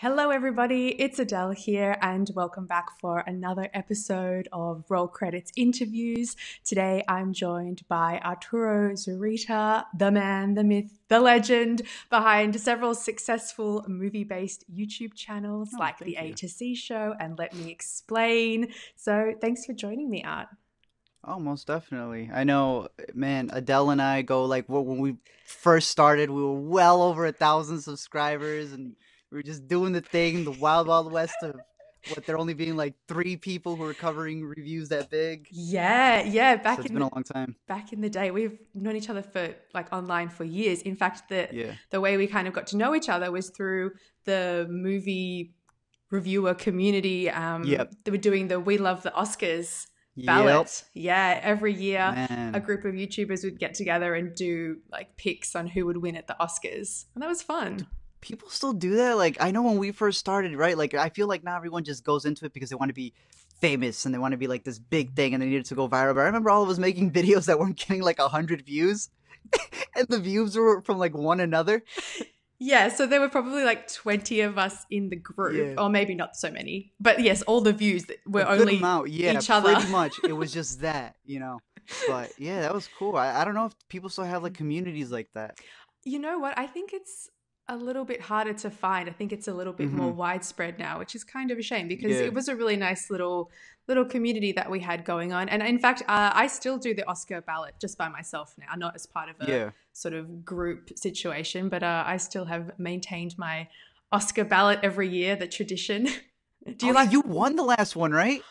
Hello, everybody. It's Adele here, and welcome back for another episode of Roll Credits Interviews. Today, I'm joined by Arturo Zurita, the man, the myth, the legend behind several successful movie-based YouTube channels like the AtZ Show and Let Me Explain. So, thanks for joining me, Art. Oh, most definitely. I know, man, Adele and I go like when we first started, we were well over 1,000 subscribers and we were just doing the thing, the Wild Wild West of what there only being like three people who were covering reviews that big. Yeah. So it's been a long time. Back in the day, we've known each other for like online for years. In fact, the Yeah. the way we kind of got to know each other was through the movie reviewer community. Yep. They were doing the We Love the Oscars Yep. ballot. Yeah, every year a Man. group of YouTubers would get together and do like picks on who would win at the Oscars, and that was fun. People still do that. Like I know when we first started, right? Like I feel like now everyone just goes into it because they want to be famous and they want to be like this big thing and they need it to go viral. But I remember all of us making videos that weren't getting like 100 views, and the views were from like one another. Yeah, so there were probably like 20 of us in the group, Yeah. or maybe not so many. But yes, all the views that A were good only amount, yeah, each other. pretty much. It was just that. But yeah, that was cool. I don't know if people still have like communities like that. You know what? I think it's a little bit harder to find. I think it's a little bit more Hmm. widespread now, which is kind of a shame because Yeah, it was a really nice little community that we had going on. And in fact, I still do the Oscar ballot just by myself now, not as part of a yeah. sort of group situation, but I still have maintained my Oscar ballot every year, the tradition. Do you Oh yeah, like you won the last one, right?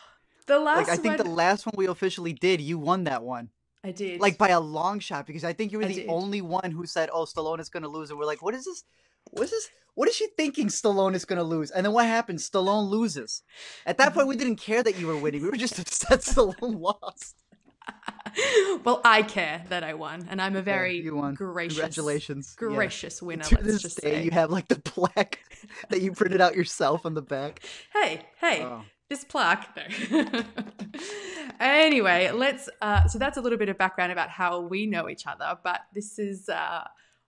the Like I last think the one? last one we officially did, you won that one. I did. Like by a long shot, because I think you were I the did. only one who said, "Oh, Stallone is gonna lose," and we're like, "What is this? What is this? What is she thinking? Stallone is gonna lose?" And then what happens? Stallone loses. At that point, we didn't care that you were winning. We were just upset Stallone lost. Well, I care that I won, and I'm a Yeah, very you won. gracious, Congratulations. Yeah. gracious winner, To let's this just day, you say. have like the plaque that you printed out yourself on the back. Hey, Oh, this plaque. No. Anyway, let's. So that's a little bit of background about how we know each other, but this is.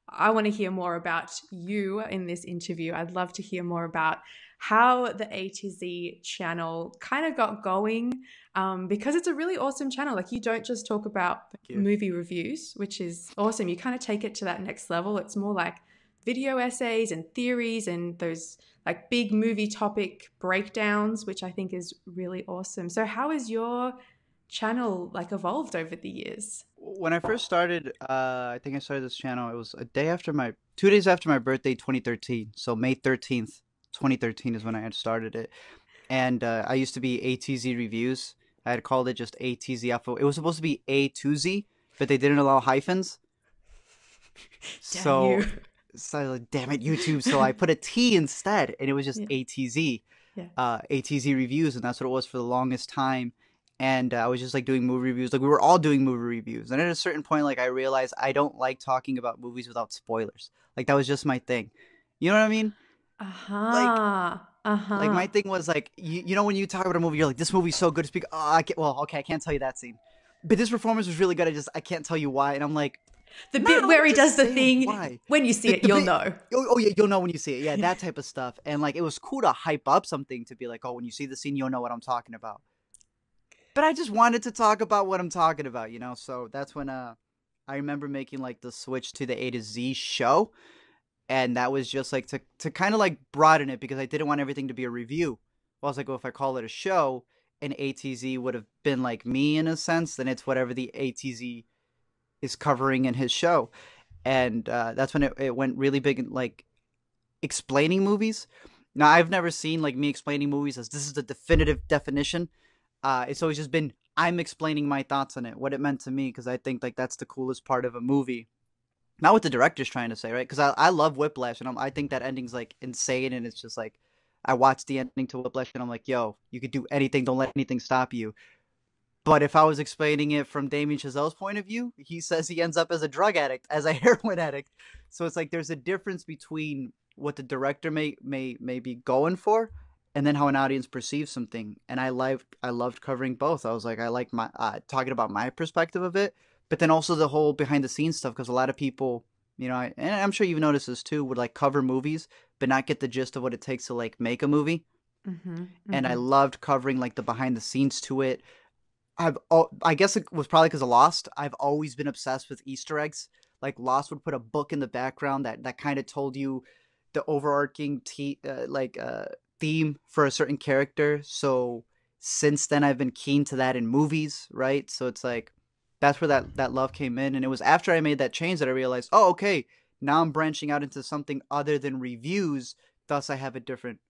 I want to hear more about you in this interview. I'd love to hear more about how the A to Z channel kind of got going, because it's a really awesome channel. Like, you don't just talk about thank you. movie reviews, which is awesome. You kind of take it to that next level. It's more like video essays and theories and those like big movie topic breakdowns, which I think is really awesome. So how has your channel like evolved over the years? When I first started, I think I started this channel. It was 2 days after my birthday, 2013. So May 13th, 2013 is when I had started it. And I used to be ATZ Reviews. I had called it just ATZ Alpha. It was supposed to be A to Z, but they didn't allow hyphens. Damn So, you. so I was like, damn it, YouTube. So I put a T instead, and it was just Yeah. ATZ, Yeah. ATZ Reviews, and that's what it was for the longest time. And I was just like doing movie reviews. Like we were all doing movie reviews. And at a certain point, like I realized I don't like talking about movies without spoilers. Like that was just my thing. You know what I mean? Like Uh-huh. like Uh-huh. my thing was like you know when you talk about a movie, you're like this movie's so good. Speak. Oh, I can't. Well, okay, I can't tell you that scene. But this performance was really good. I can't tell you why. And I'm like, The nah, bit let where me he just does the say thing, why. when you see it, The you'll bit. know. Oh yeah, you'll know when you see it. Yeah, Yeah. that type of stuff. And like it was cool to hype up something to be like, oh, when you see the scene, you'll know what I'm talking about. But I just wanted to talk about what I'm talking about. So that's when I remember making like the switch to the A to Z show, and that was just like to kind of like broaden it because I didn't want everything to be a review. Well, I was like, well, if I call it a show, and ATZ would have been like me in a sense, then it's whatever the ATZ is covering in his show, and that's when it went really big in like explaining movies. Now I've never seen like me explaining movies as this is the definitive definition. It's always just been I'm explaining my thoughts on it, what it meant to me, because I think like that's the coolest part of a movie. Not what the director's trying to say, right? Because I love Whiplash, and I think that ending's like insane, and it's just like I watched the ending to Whiplash, and I'm like, yo, you could do anything, don't let anything stop you. But if I was explaining it from Damien Chazelle's point of view, he says he ends up as a drug addict, as a heroin addict. So it's like there's a difference between what the director may be going for, and then how an audience perceives something. And I loved covering both. I was like I like my talking about my perspective of it, but then also the whole behind the scenes stuff because a lot of people. And I'm sure you've noticed this too, would like cover movies, but not get the gist of what it takes to like make a movie. Mm-hmm. And I Mm-hmm. loved covering like the behind the scenes to it. I guess it was probably because of Lost. I've always been obsessed with Easter eggs. Like Lost would put a book in the background that kind of told you the overarching theme for a certain character. So since then, I've been keen to that in movies, right? So it's like that's where that love came in, and it was after I made that change that I realized, oh, okay, now I'm branching out into something other than reviews. Thus, I have a different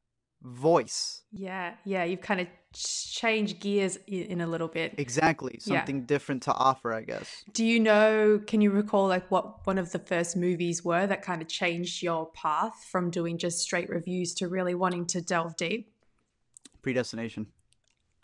voice. Yeah, yeah, you've kind of changed gears in a little bit. Exactly, Yeah. something different to offer, I guess. Do you know, can you recall like what one of the first movies were that kind of changed your path from doing just straight reviews to really wanting to delve deep? Predestination.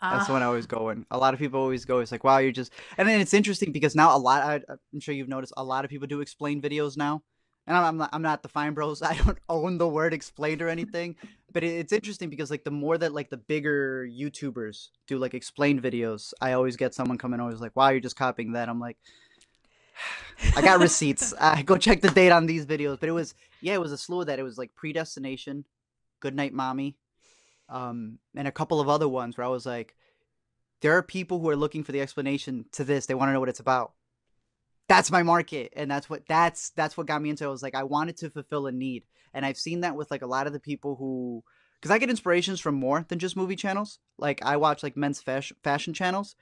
That's the one I Ah, always go in. A lot of people always go, it's like, wow, you're just. And then it's interesting because now I'm sure you've noticed a lot of people do explain videos now. And I'm not the Fine Bros. I don't own the word explained or anything. But it's interesting because like the more that like the bigger YouTubers do like explained videos, I always get someone coming always like, wow, you're just copying that. I'm like, I got receipts. Go check the date on these videos. But it was a slew of that. It was like Predestination, Goodnight Mommy, and a couple of other ones where I was like, there are people who are looking for the explanation to this. They want to know what it's about. That's my market, and that's what got me into it. I was like, I wanted to fulfill a need, and I've seen that with like a lot of the people who, because I get inspirations from more than just movie channels. Like I watch like men's fashion channels,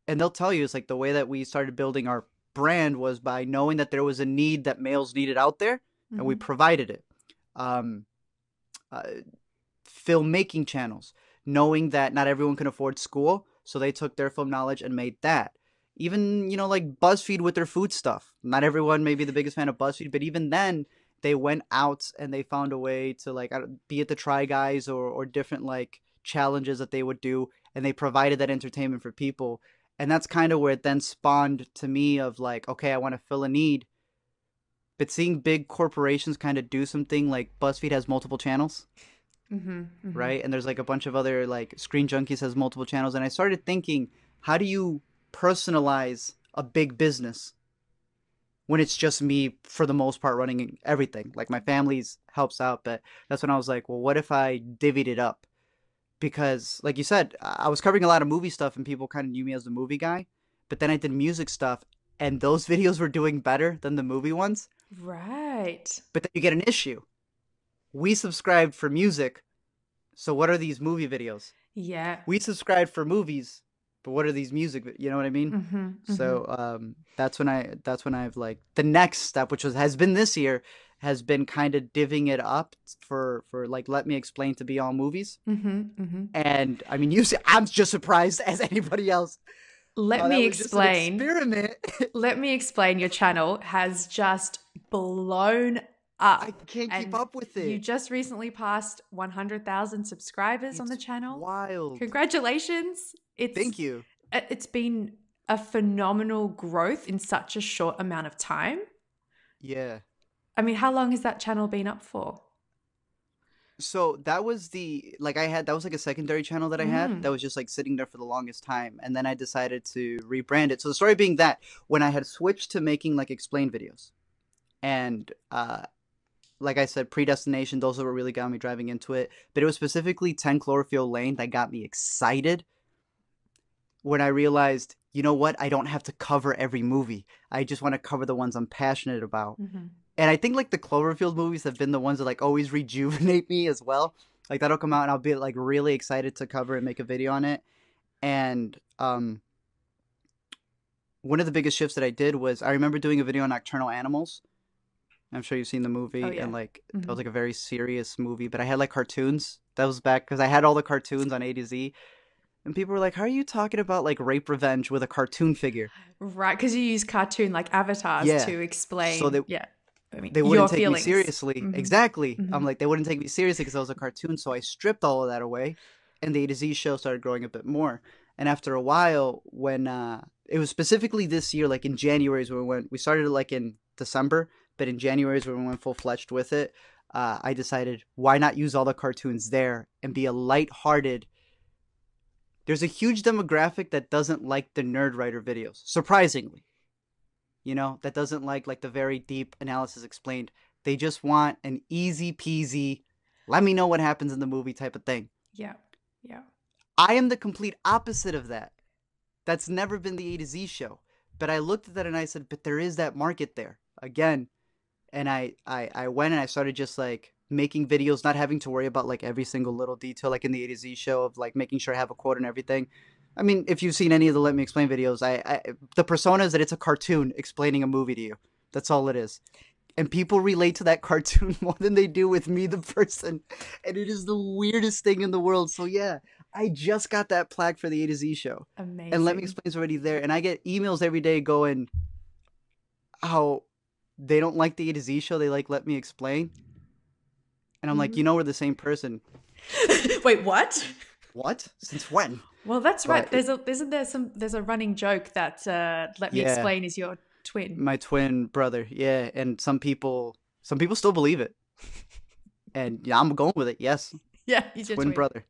and they'll tell you it's like the way that we started building our brand was by knowing that there was a need that males needed out there, and we mhm. provided it. Um, uh, Filmmaking channels, knowing that not everyone can afford school, so they took their film knowledge and made that. Even, like BuzzFeed with their food stuff. Not everyone may be the biggest fan of BuzzFeed, but even then, they went out and they found a way to, like, be it the Try Guys or different, like, challenges that they would do, and they provided that entertainment for people. And that's kind of where it then spawned to me of, like, okay, I want to fill a need. But seeing big corporations kind of do something like BuzzFeed has multiple channels, Mm-hmm, mm-hmm. right? And there's like a bunch of other like Screen Junkies has multiple channels, and I started thinking, how do you personalize a big business when it's just me for the most part running everything? Like my family's helps out, but that's when I was like, well, what if I divvied it up? Because like you said, I was covering a lot of movie stuff, and people kind of knew me as the movie guy. But then I did music stuff, and those videos were doing better than the movie ones. Right. But then you get an issue. We subscribed for music, so what are these movie videos? Yeah. We subscribed for movies, but what are these you know what I mean? Mm-hmm, mm-hmm. So that's when I've like the next step, which has been this year, has been kind of divvying it up for like let me explain to be all movies. Mm-hmm, mm-hmm. And I mean, you see, I'm just surprised as anybody else Let how me that was just an explain. experiment. Let me explain. Your channel has just blown I up, can't keep and up with you it. just recently passed 100,000 subscribers on the It's channel. wild. Congratulations. Thank you. It's been a phenomenal growth in such a short amount of time. Yeah. I mean, how long has that channel been up for? So that was the like I had that was like a secondary channel that I had Mm. that was just like sitting there for the longest time, and then I decided to rebrand it. So the story being that when I had switched to making like explain videos, and like I said, Predestination, those are what really got me driving into it. But it was specifically 10 Cloverfield Lane that got me excited when I realized, you know what, I don't have to cover every movie. I just want to cover the ones I'm passionate about. Hmm. And I think like the Cloverfield movies have been the ones that like always rejuvenate me as well. Like that'll come out and I'll be like really excited to cover and make a video on it. And one of the biggest shifts that I did was I remember doing a video on nocturnal animals. I'm sure you've seen the Oh, movie, yeah. and like that Hmm. was like a very serious movie, but I had like cartoons. That was back because I had all the cartoons on A to Z, and people were like, "How are you talking about like rape revenge with a cartoon figure?" Right. Because you use cartoon like avatars Yeah, to so explain, they yeah, I mean, they your wouldn't take me feelings. seriously. Hmm. Exactly. Hmm. I'm like, they wouldn't take me seriously because I was a cartoon. So I stripped all of that away, and the A to Z show started growing a bit more. And after a while, when it was specifically this year, like in January, is when we started like in December, but in January is when we went full fledged with it. I decided why not use all the cartoons there and be a light-hearted. There's a huge demographic that doesn't like the nerd writer videos, surprisingly. that doesn't like the very deep analysis explained. They just want an easy peasy, let me know what happens in the movie type of thing. Yeah. Yeah. I am the complete opposite of that. That's never been the A to Z show. But I looked at that and I said, but there is that market there again. And I went and I started just like making videos, not having to worry about like every single little detail, like in the A to Z show of like making sure I have a quote and everything. I mean, if you've seen any of the Let Me Explain videos, the persona is that it's a cartoon explaining a movie to you. That's all it is. And people relate to that cartoon more than they do with me, the person. And it is the weirdest thing in the world. So yeah, I just got that plaque for the A to Z show. Amazing. And Let Me Explain is already there. And I get emails every day going how they don't like the A to Z show. They like Let Me Explain. And I'm like, we're the same person. Wait, what? What? Since when? Well, that's right. There's a running joke that Let Me Explain is your twin. My twin brother. Yeah. And some people still believe it. And yeah, I'm going with it. Yes. Yeah, he's your twin brother.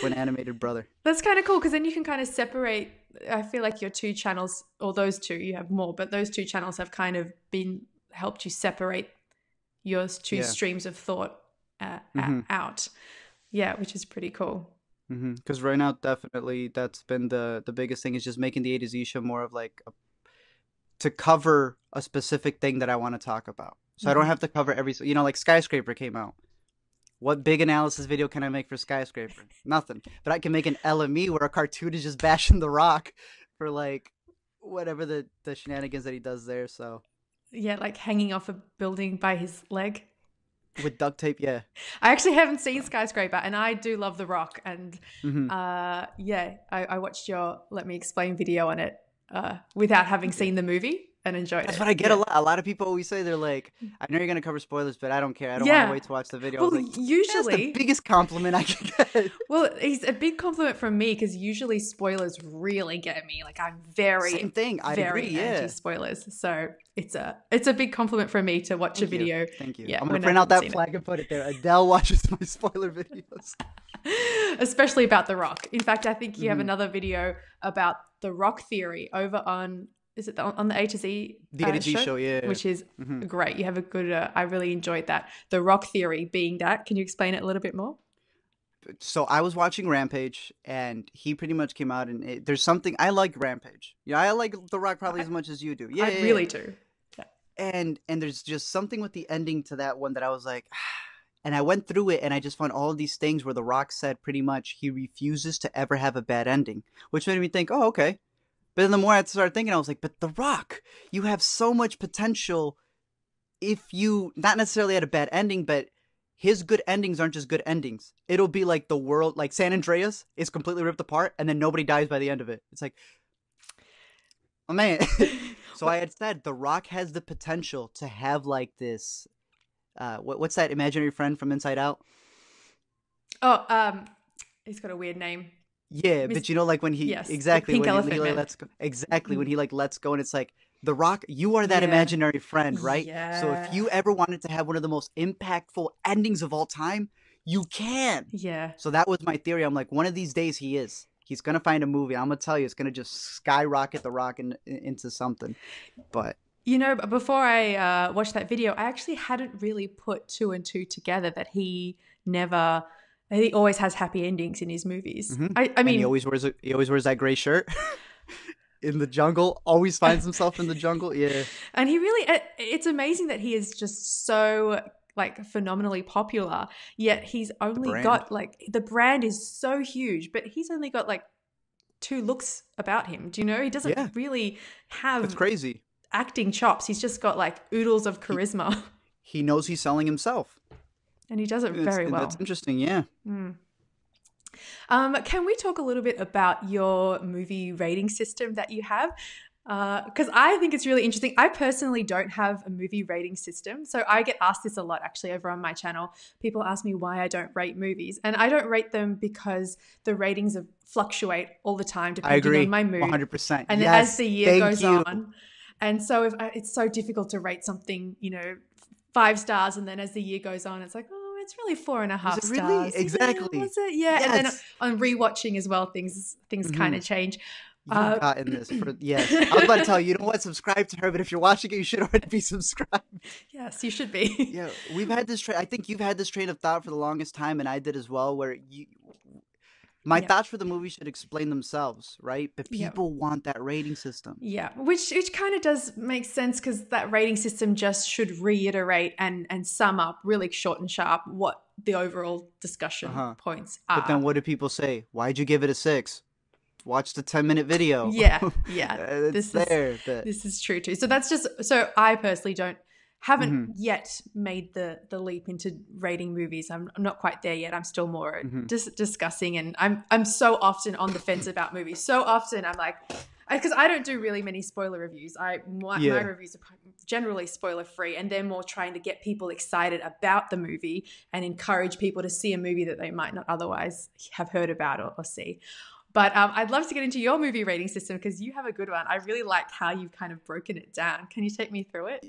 Twin animated brother. That's kind of cool because then you can kind of separate. I feel like your two channels, or those two, you have more, but those two channels have kind of helped you separate your two streams of thought out. Yeah, which is pretty cool. Because right now, definitely, that's been the biggest thing, is just making the A to Z show more of like to cover a specific thing that I want to talk about. So I don't have to cover every, like Skyscraper came out. What big analysis video can I make for Skyscraper? Nothing. But I can make an LME where a cartoon is just bashing The Rock for like whatever the shenanigans that he does there. So yeah, like hanging off a building by his leg. With duct tape, yeah. I actually haven't seen Skyscraper, and I do love The Rock. And I watched your Let Me Explain video on it without having seen the movie and enjoyed it. That's what I get a lot. A lot of people always say, they're like, I know you're going to cover spoilers, but I don't care. I don't want to wait to watch the video. Well, I was like, usually, that's the biggest compliment I can get. Well, it's a big compliment from me because usually spoilers really get me. Like I'm Same thing. I agree, anti-spoilers. So it's a big compliment from me to watch a video. Thank you. Yeah, I'm going to print out that flag and put it there. Adele watches my spoiler videos. Especially about The Rock. In fact, I think you have another video about the Rock theory over on, is it on the A to Z? The A to Z show, yeah. Which is great. You have a good, I really enjoyed that. The Rock theory being that. Can you explain it a little bit more? So I was watching Rampage, and he pretty much came out, and there's something, I like Rampage. Yeah, I like The Rock probably as much as you do. Yeah, I really do. Yeah. And there's just something with the ending to that one that I was like, and I went through it, and I just found all of these things where The Rock said pretty much he refuses to ever have a bad ending, which made me think, oh, okay. But then the more I started thinking, I was like, but The Rock, you have so much potential if you, not necessarily had a bad ending, but his good endings aren't just good endings. It'll be like the world, like San Andreas is completely ripped apart and then nobody dies by the end of it. It's like, oh man. So I had said The Rock has the potential to have like this, what's that imaginary friend from Inside Out? Oh, he's got a weird name. Yeah, but like when he exactly when he like, lets go, when he like lets go, and it's like, The Rock, you are that imaginary friend, right? Yeah. So if you ever wanted to have one of the most impactful endings of all time, you can. Yeah. So that was my theory. I'm like, one of these days he's gonna find a movie. I'm gonna tell you, it's gonna just skyrocket The Rock into something. But before I watched that video, I actually hadn't really put two and two together that he always has happy endings in his movies. I mean, and he always wears that gray shirt in the jungle. Always finds himself in the jungle. Yeah, and it's amazing that he is just so like phenomenally popular. Yet he's only got like, the brand is so huge, but he's only got like 2 looks about him. Do you know? He doesn't really have. It's crazy. Acting chops. He's just got like oodles of charisma. He knows he's selling himself. And he does it very well. That's interesting, yeah. Can we talk a little bit about your movie rating system that you have? Because I think it's really interesting. I personally don't have a movie rating system. So I get asked this a lot actually over on my channel. People ask me why I don't rate movies. And I don't rate them because the ratings fluctuate all the time depending on my mood. 100%. And as the year goes on. And so it's so difficult to rate something, 5 stars, and then as the year goes on, it's like, oh, it's really 4.5 stars. Really? Exactly. Was it? Yeah. Yes. And then on rewatching as well, things kind of change. You've gotten this for yes. I was about to tell you, you know what? Subscribe to her, but if you're watching it, you should already be subscribed. Yes, you should be. Yeah, we've had this train. I think you've had this train of thought for the longest time, and I did as well. Where my Yeah. thoughts for the movie should explain themselves, right? But Yeah. people want that rating system. Yeah, which kind of does make sense because that rating system just should reiterate and sum up really short and sharp what the overall discussion points But then are. what do people say? Why'd you give it a 6? Watch the 10-minute video. Yeah, yeah. It's there. But This is true too. So that's just so I personally haven't Mhm. yet made the leap into rating movies. I'm not quite there yet. I'm still more discussing, and I'm so often on the fence about movies. So often I'm like, because I don't do really many spoiler reviews. My reviews are generally spoiler free, and they're more trying to get people excited about the movie and encourage people to see a movie that they might not otherwise have heard about or see. But I'd love to get into your movie rating system because you have a good one. I really like how you've kind of broken it down. Can you take me through it?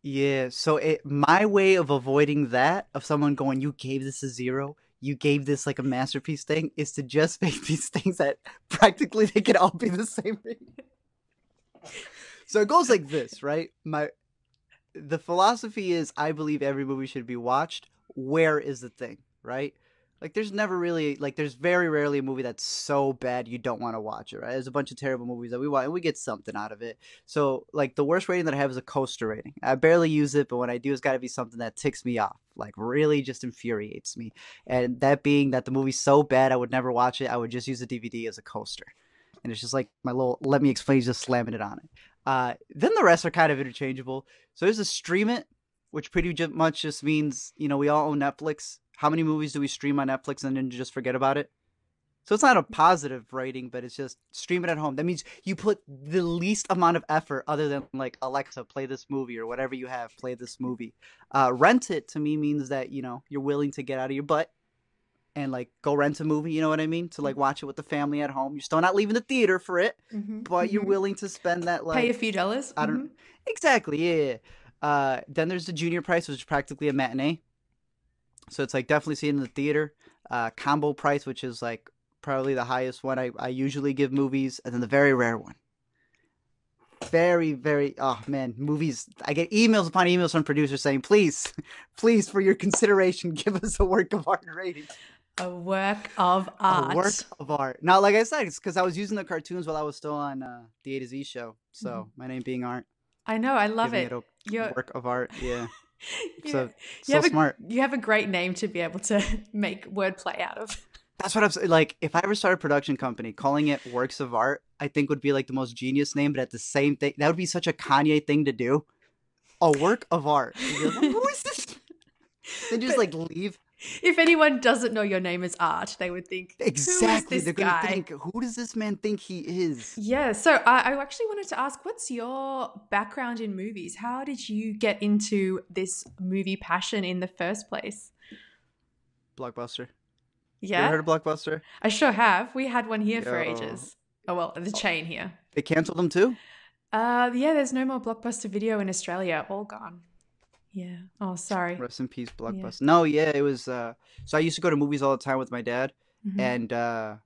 yeah, so my way of avoiding that, of someone going, you gave this a 0, you gave this like a masterpiece thing, is to just make these things that practically they can all be the same rating. So it goes like this, right? The philosophy is I believe every movie should be watched. Where is the thing, right? Like there's never really there's very rarely a movie that's so bad you don't want to watch it, right? There's a bunch of terrible movies that we watch and we get something out of it. So like the worst rating that I have is a coaster rating. I barely use it, but when I do, it's got to be something that ticks me off, like really just infuriates me. And that being that the movie's so bad I would never watch it. I would just use the DVD as a coaster. And it's just like my little let me explain, just slamming it on it. Then the rest are kind of interchangeable. So there's a stream it, which pretty much just means, we all own Netflix. How many movies do we stream on Netflix and then just forget about it? So it's not a positive rating, but it's just stream it at home. That means you put the least amount of effort other than like, Alexa, play this movie or whatever you have, play this movie. Rent it to me means that, you're willing to get out of your butt and like go rent a movie, you know what I mean? To like watch it with the family at home. You're still not leaving the theater for it, but you're willing to spend that Pay a few dollars. I don't exactly, yeah. Then there's the junior price, which is practically a matinee. So it's like definitely seeing in the theater. Combo price, which is like probably the highest one I usually give movies, and then the very rare one. Very, very, oh man, movies. I get emails upon emails from producers saying, please, for your consideration, give us a work of art rating. A work of art. A work of art. Now, like I said, it's because I was using the cartoons while I was still on the AtZ Show. So my name being Art. I know, I love it. A work of art, yeah. Yeah. So smart. You have a great name to be able to make wordplay out of. That's what I'm saying. Like, if I ever start a production company, calling it Works of Art, I think would be like the most genius name. But at the same thing, that would be such a Kanye thing to do. A work of art. Like, who is this? Then just like leave. If anyone doesn't know your name is Art, they would think, exactly. Who is this They're guy? gonna think, who does this man think he is? Yeah. So I actually wanted to ask, what's your background in movies? How did you get into this movie passion in the first place? Blockbuster. Yeah. You ever heard of Blockbuster? I sure have. We had one here for ages. Oh, well, the chain here. They canceled them too? Yeah, there's no more Blockbuster Video in Australia. All gone. Yeah. Oh, sorry. Rest in peace, Blockbuster. Yeah. No, yeah, it was. So I used to go to movies all the time with my dad, and I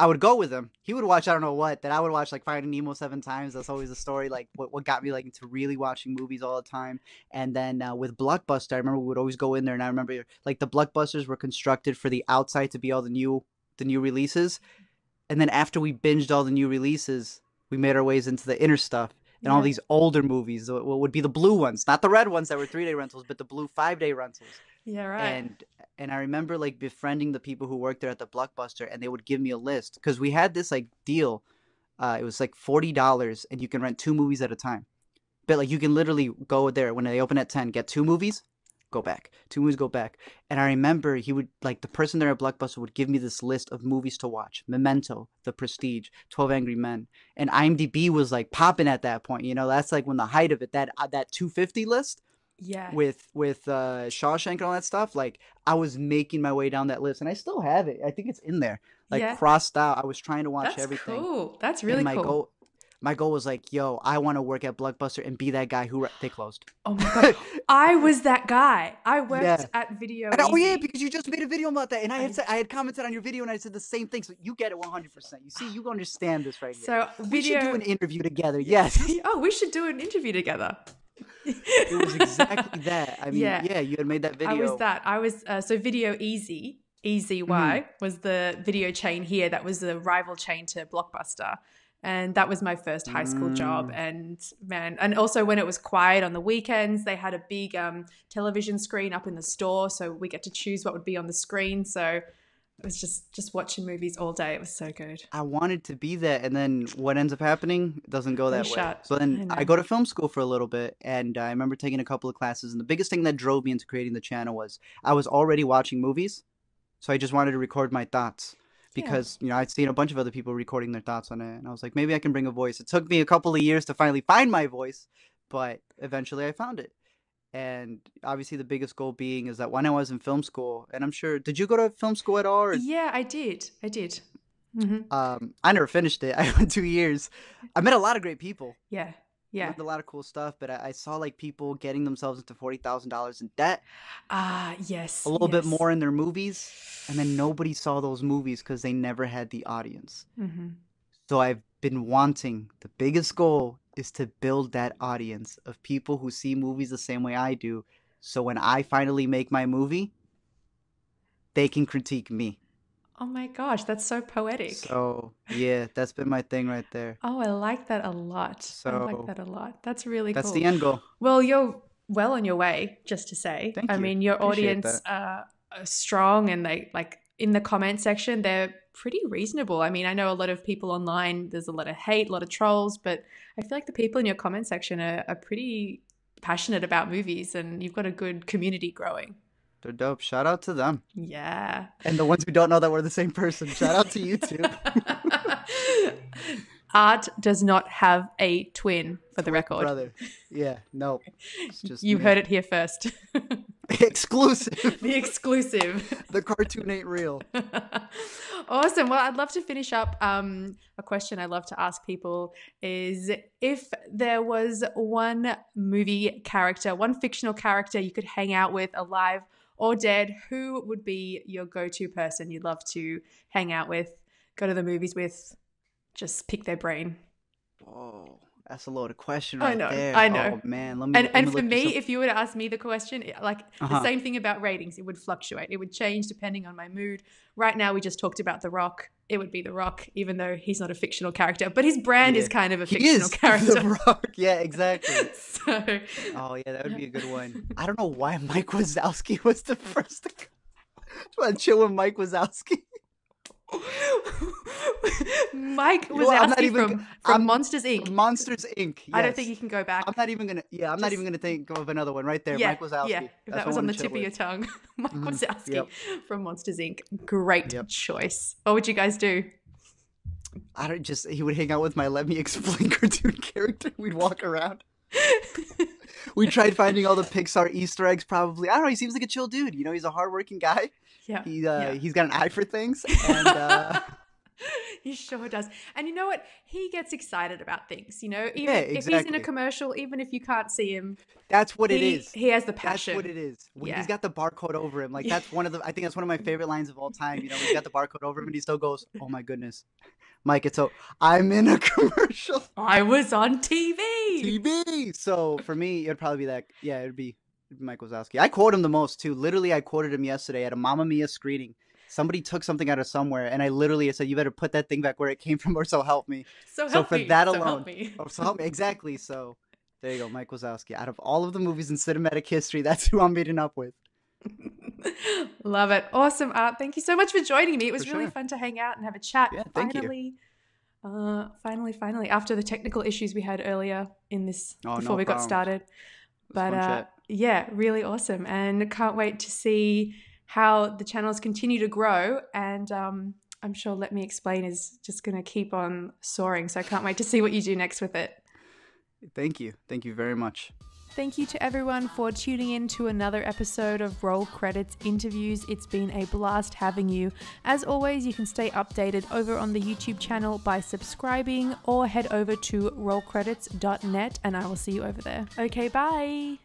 would go with him. He would watch I don't know what. Then I would watch like Finding Nemo 7 times. That's always the story. Like what got me like into really watching movies all the time. And then with Blockbuster, I remember we would always go in there, and I remember like the Blockbusters were constructed for the outside to be all the new releases, and then after we binged all the new releases, we made our ways into the inner stuff. And all these older movies, what would be the blue ones, not the red ones that were 3-day rentals, but the blue 5-day rentals. Yeah, right. And I remember like befriending the people who worked there at the Blockbuster, and they would give me a list because we had this like deal. It was like $40, and you can rent 2 movies at a time. But like you can literally go there when they open at 10, get 2 movies, go back. 2 movies, go back. And I remember he would like the person there at Blockbuster would give me this list of movies to watch: Memento, The Prestige, 12 Angry Men, and IMDb was like popping at that point. That's like when the height of it. That 250 list, yeah, with Shawshank and all that stuff. Like I was making my way down that list, and I still have it. I think it's in there, like crossed out. I was trying to watch everything. Cool. That's really cool. My goal was like, yo, I want to work at Blockbuster and be that guy who they closed. Oh my God. I was that guy. I worked Yeah. at Video Oh yeah, Easy. because you just made a video about that, and I had commented on your video, and I said the same thing. So you get it 100%. You see, you understand this right here. So We should do video. an interview together. Yes. Oh, we should do an interview together. It was exactly that. I mean, Yeah. yeah, you had made that video. I was that. I was so Video Easy, EZY was the video chain here that was the rival chain to Blockbuster. And that was my first high school job. And man, and also when it was quiet on the weekends, they had a big television screen up in the store. So we get to choose what would be on the screen. So it was just watching movies all day. It was so good. I wanted to be that, and then what ends up happening doesn't go that way. Shut. So then I I go to film school for a little bit, and I remember taking a couple of classes. And the biggest thing that drove me into creating the channel was I was already watching movies, so I just wanted to record my thoughts. Because, you know, I'd seen a bunch of other people recording their thoughts on it. And I was like, maybe I can bring a voice. It took me a couple of years to finally find my voice. But eventually I found it. And obviously the biggest goal being is that when I was in film school, and I'm sure, did you go to film school at all? Or, Yeah, I did. I never finished it. I went 2 years. I met a lot of great people. Yeah. Learned a lot of cool stuff. But I saw like people getting themselves into $40,000 in debt. Yes. A little bit more in their movies. And then nobody saw those movies because they never had the audience. So I've been wanting, the biggest goal is to build that audience of people who see movies the same way I do. So when I finally make my movie, they can critique me. Oh my gosh, that's so poetic. So yeah, that's been my thing right there. Oh, I like that a lot. So I like that a lot. That's really cool. That's the end goal. Well, you're well on your way, just to say. Thank you. I mean, your Appreciate audience are strong, and they like in the comment section, they're pretty reasonable. I mean, I know a lot of people online, there's a lot of hate, a lot of trolls, but I feel like the people in your comment section are pretty passionate about movies, and you've got a good community growing. They're dope. Shout out to them. Yeah. And the ones who don't know that we're the same person, shout out to you too. Art does not have a twin, for the record. Brother. Yeah, no. It's just You me. heard it here first. Exclusive. The exclusive. The cartoon ain't real. Awesome. Well, I'd love to finish up. A question I love to ask people is, if there was one movie character, one fictional character you could hang out with, alive or dead, who would be your go-to person you'd love to hang out with, go to the movies with, just pick their brain? Whoa, that's a loaded question right there. I know. Oh man, let me. And for me, if you were to ask me the question, like the same thing about ratings, it would fluctuate. It would change depending on my mood. Right now, we just talked about The Rock. It would be The Rock, even though he's not a fictional character, but his brand is kind of a fictional character. The Rock. Yeah, exactly. So, oh yeah, that would be a good one. I don't know why Mike Wazowski was the first to come. Just want to chill with Mike Wazowski. Mike Wazowski from Monsters Inc. Monsters Inc. Yes. I don't think you can go back. I'm not even gonna think of another one right there. Yeah, Mike Wazowski. Yeah, if that was on the tip of your tongue. Mike Wazowski from Monsters Inc. Great choice. What would you guys do? He would hang out with my Let Me Explain cartoon character. We'd walk around. We tried finding all the Pixar Easter eggs probably. I don't know, he seems like a chill dude. You know, he's a hardworking guy. Yeah. He's got an eye for things. And he sure does. And you know what? He gets excited about things, you know? Even if he's in a commercial, even if you can't see him. That's what it is. He has the passion. That's what it is. When he's got the barcode over him. Like I think that's one of my favorite lines of all time. You know, he's got the barcode over him and he still goes, "Oh my goodness. Mike, I'm in a commercial. I was on TV. So for me, it'd probably be that. Yeah, it'd be Mike Wazowski. I quote him the most too. Literally, I quoted him yesterday at a Mamma Mia screening. Somebody took something out of somewhere, and I literally said, "You better put that thing back where it came from, or so help me." So help me. That so alone, help me. so help me exactly. So there you go, Mike Wazowski. Out of all of the movies in cinematic history, that's who I'm meeting up with. Love it. Awesome, Art. Thank you so much for joining me. It was really fun to hang out and have a chat. Yeah, thank you. Finally, after the technical issues we had earlier in this before we got started. But yeah, really awesome. And can't wait to see how the channels continue to grow. And I'm sure Let Me Explain is just going to keep on soaring. So I can't wait to see what you do next with it. Thank you. Thank you very much. Thank you to everyone for tuning in to another episode of Roll Credits Interviews. It's been a blast having you. As always, you can stay updated over on the YouTube channel by subscribing or head over to rollcredits.net and I will see you over there. Okay, bye.